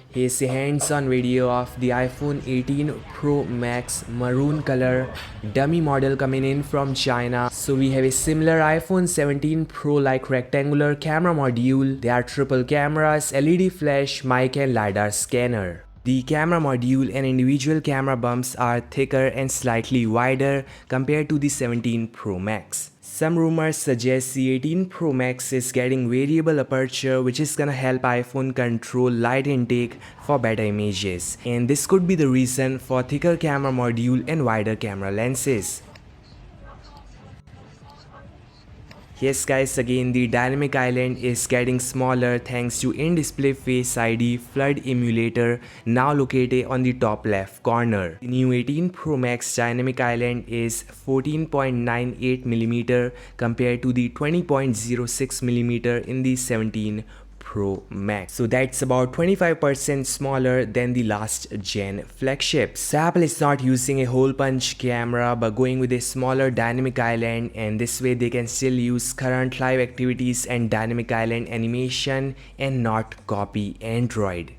Here's a hands-on video of the iPhone 18 Pro Max maroon color dummy model coming in from China. So we have a similar iPhone 17 Pro like rectangular camera module. There are triple cameras, LED flash, mic and LiDAR scanner. The camera module and individual camera bumps are thicker and slightly wider compared to the 17 Pro Max. Some rumors suggest the 18 Pro Max is getting variable aperture, which is gonna help iPhone control light intake for better images. And this could be the reason for thicker camera module and wider camera lenses. Yes guys, again the dynamic island is getting smaller thanks to in-display Face ID flood emulator now located on the top left corner. The new 18 Pro Max dynamic island is 14.98mm compared to the 20.06mm in the 17 Pro Max. So that's about 25% smaller than the last gen flagships. So Apple is not using a hole punch camera but going with a smaller dynamic island, and this way they can still use current live activities and dynamic island animation and not copy Android.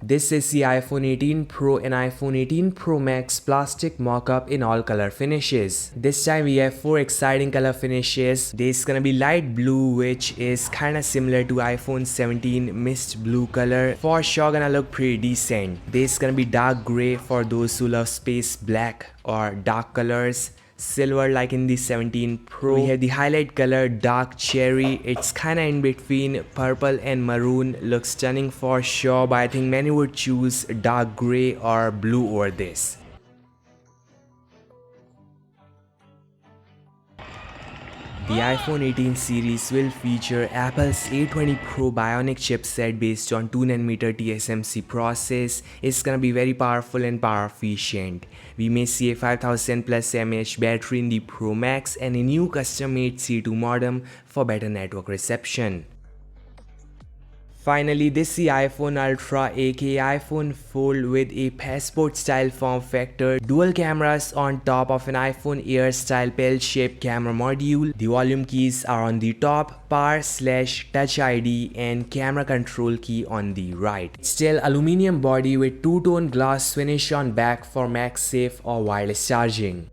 This is the iPhone 18 Pro and iPhone 18 Pro Max plastic mock-up in all color finishes. This time we have 4 exciting color finishes. There's gonna be light blue, which is kinda similar to iPhone 17 mist blue color. For sure gonna look pretty decent. There's gonna be dark gray for those who love space black or dark colors. Silver like in the 17 Pro. We have the highlight color dark cherry. It's kinda in between purple and maroon. Looks stunning for sure, but I think many would choose dark gray or blue over this. The iPhone 18 series will feature Apple's A20 Pro Bionic chipset based on 2nm TSMC process. It's gonna be very powerful and power efficient. We may see a 5000 plus mAh battery in the Pro Max and a new custom-made C2 modem for better network reception. Finally, this is the iPhone Ultra aka iPhone Fold with a passport style form factor, dual cameras on top of an iPhone Air style bell-shaped camera module. The volume keys are on the top, power/touch ID and camera control key on the right. Still aluminum body with two-tone glass finish on back for MagSafe or wireless charging.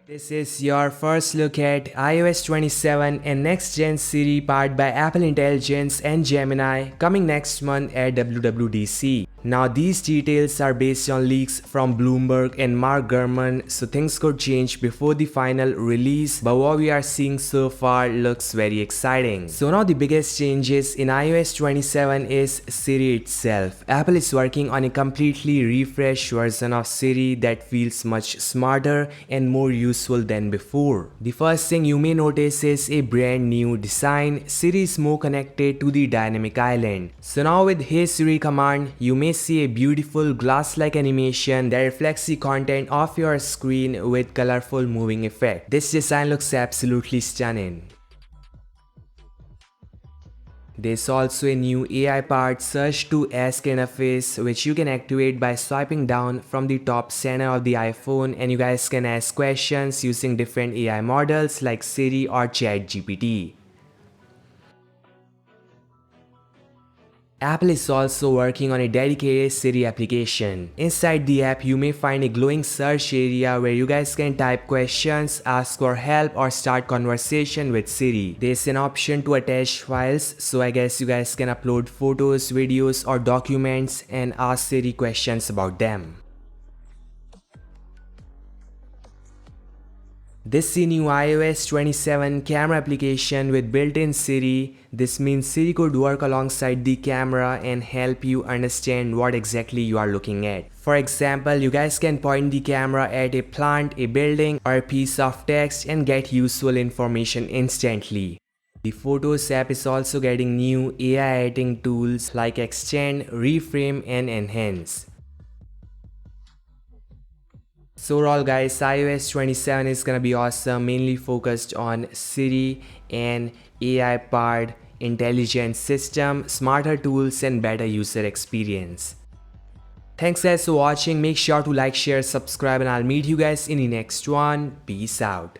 This is your first look at iOS 27 and next gen Siri powered by Apple Intelligence and Gemini coming next month at WWDC. Now these details are based on leaks from Bloomberg and Mark Gurman, so things could change before the final release, but what we are seeing so far looks very exciting. So now the biggest changes in iOS 27 is Siri itself. Apple is working on a completely refreshed version of Siri that feels much smarter and more useful than before. The first thing you may notice is a brand new design. Siri is more connected to the dynamic island. So now with Hey Siri command, you may see a beautiful glass-like animation that reflects the content of your screen with colorful moving effect. This design looks absolutely stunning. There's also a new AI-powered search to ask interface which you can activate by swiping down from the top center of the iPhone, and you guys can ask questions using different AI models like Siri or ChatGPT. Apple is also working on a dedicated Siri application. Inside the app, you may find a glowing search area where you guys can type questions, ask for help or start conversation with Siri. There's an option to attach files, so I guess you guys can upload photos, videos or documents and ask Siri questions about them. This is the new iOS 27 camera application with built-in Siri. This means Siri could work alongside the camera and help you understand what exactly you are looking at. For example, you guys can point the camera at a plant, a building or a piece of text and get useful information instantly. The Photos app is also getting new AI editing tools like Extend, Reframe and Enhance. So overall guys, iOS 27 is gonna be awesome, mainly focused on Siri and AI powered intelligent system, smarter tools and better user experience. Thanks guys for watching. Make sure to like, share, subscribe and I'll meet you guys in the next one. Peace out.